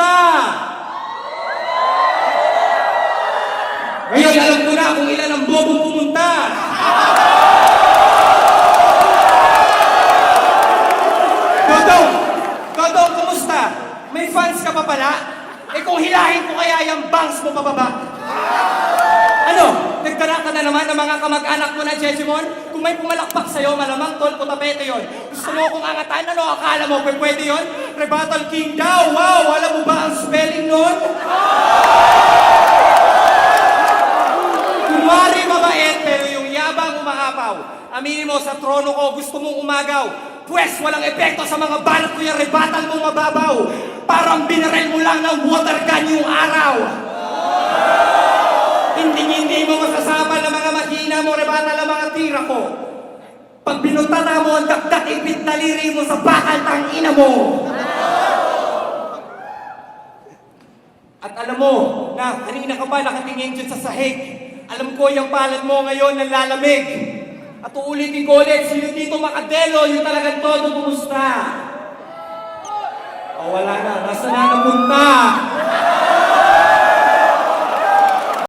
kumusta? Ngayon, alam ko na kung ilan ang bobong pumunta. Dodong, kumusta? May fans ka pa pala? Eh kung hilahin ko kaya yung bangs mo pababa? Ano? Nagtara ka na naman ng mga kamag-anak mo na Jejimon? Kung may pumalakpak sa'yo, malamang tol po tapete yun. Gusto mo kong angatan? Ano? Akala mo pwede yun? Rebuttal King daw! Wow! Alam mo ba ang spelling nun? Kumari mabait, pero yung yabang umaapaw. Aminin mo, sa trono ko, gusto mong umagaw. Pwes, walang epekto sa mga banat ko yung rebuttal mong mababaw. Parang binarel mo lang ng water gun yung araw. Hindi mo masasabal na mga mahina mo, rebuttal ang mga tira ko. Pag binutata mo ang dakdak, ipit na liri mo sa bakal tangina mo. At alam mo na kanina ka ba nakatingin dyan sa sahig? Alam ko yung palad mo ngayon nalalamig. At uulitin ko ulit, sino dito makadelo, yung talagang todo kumusta? O wala na, nasa na napunta?